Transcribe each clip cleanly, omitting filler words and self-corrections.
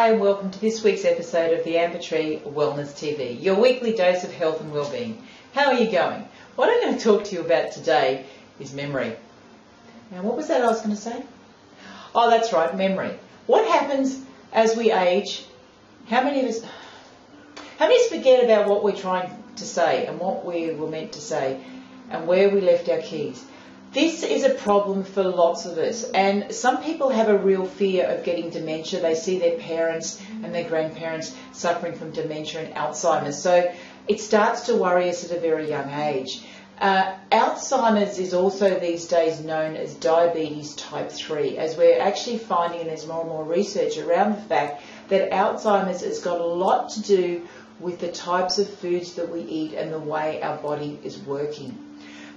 Hi and welcome to this week's episode of the Amber Tree Wellness TV, your weekly dose of health and well-being. How are you going? What I'm going to talk to you about today is memory. Now, what was that I was going to say? Oh, that's right, memory. What happens as we age? How many of us forget about what we're trying to say and what we were meant to say and where we left our keys? This is a problem for lots of us, and some people have a real fear of getting dementia. They see their parents and their grandparents suffering from dementia and Alzheimer's, so it starts to worry us at a very young age. Alzheimer's is also these days known as diabetes type 3, as we're actually finding, and there's more and more research around the fact that Alzheimer's has got a lot to do with the types of foods that we eat and the way our body is working.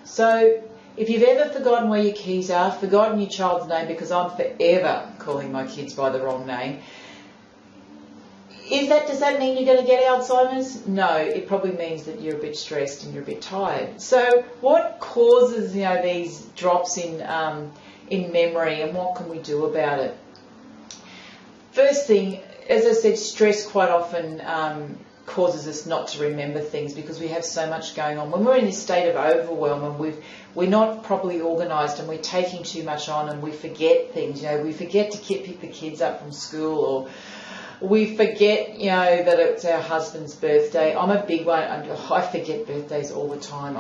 So if you've ever forgotten where your keys are, forgotten your child's name, because I'm forever calling my kids by the wrong name, does that mean you're going to get Alzheimer's? No, it probably means that you're a bit stressed and you're a bit tired. So what causes these drops in memory, and what can we do about it? First thing, as I said, stress quite often causes us not to remember things because we have so much going on. When we're in this state of overwhelm and we're not properly organised and we're taking too much on and we forget things, we forget to pick the kids up from school, or we forget, that it's our husband's birthday. I'm a big one. I forget birthdays all the time.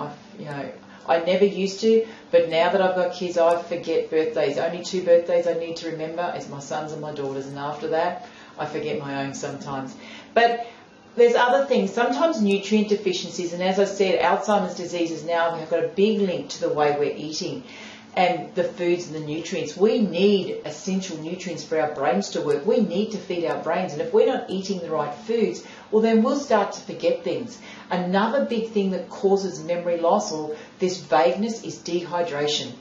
I never used to, but now that I've got kids, I forget birthdays. Only 2 birthdays I need to remember. It's my son's and my daughter's, and after that, I forget my own sometimes. But there's other things, sometimes nutrient deficiencies, and as I said, Alzheimer's disease is now, we've got a big link to the way we're eating and the foods and the nutrients. We need essential nutrients for our brains to work. We need to feed our brains, and if we're not eating the right foods, well then we'll start to forget things. Another big thing that causes memory loss or this vagueness is dehydration.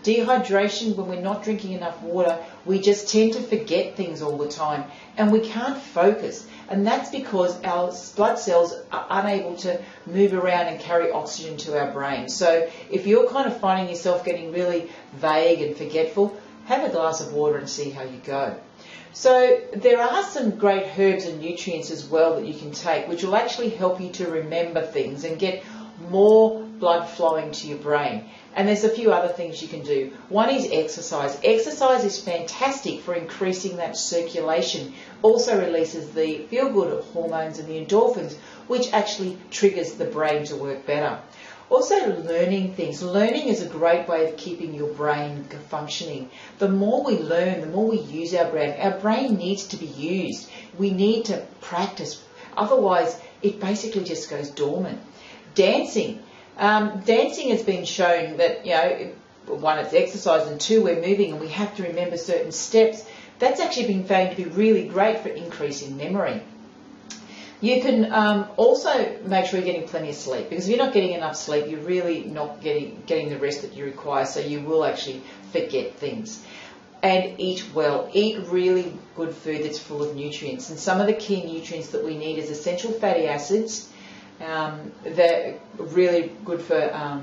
Dehydration, when we're not drinking enough water, we just tend to forget things all the time and we can't focus. And that's because our blood cells are unable to move around and carry oxygen to our brain. So if you're kind of finding yourself getting really vague and forgetful, have a glass of water and see how you go. So there are some great herbs and nutrients as well that you can take, which will actually help you to remember things and get more blood flowing to your brain. And there's a few other things you can do. One is exercise. Exercise is fantastic for increasing that circulation. Also releases the feel-good hormones and the endorphins, which actually triggers the brain to work better. Also learning things. Learning is a great way of keeping your brain functioning. The more we learn, the more we use our brain. Our brain needs to be used. We need to practice. Otherwise, it basically just goes dormant. Dancing. Dancing has been shown that, one, it's exercise, and 2, we're moving and we have to remember certain steps. That's actually been found to be really great for increasing memory. You can also make sure you're getting plenty of sleep, because if you're not getting enough sleep, you're really not getting the rest that you require, so you will actually forget things. And eat well. Eat really good food that's full of nutrients. And some of the key nutrients that we need is essential fatty acids. They're really good for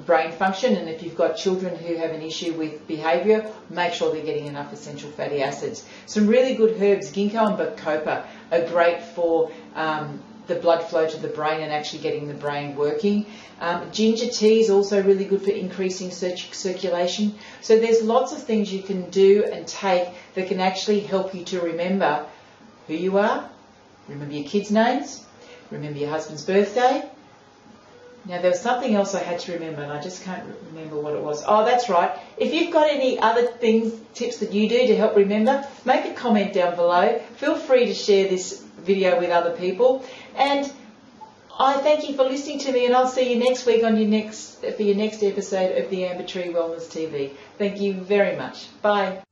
brain function, and if you've got children who have an issue with behaviour, make sure they're getting enough essential fatty acids. Some really good herbs, ginkgo and bacopa, are great for the blood flow to the brain and actually getting the brain working. Ginger tea is also really good for increasing circulation. So there's lots of things you can do and take that can actually help you to remember who you are, remember your kids' names, remember your husband's birthday. Now, there was something else I had to remember, and I just can't remember what it was. Oh, that's right. If you've got any other tips that you do to help remember, make a comment down below. Feel free to share this video with other people. And I thank you for listening to me, and I'll see you next week for your next episode of the Amber Tree Wellness TV. Thank you very much. Bye.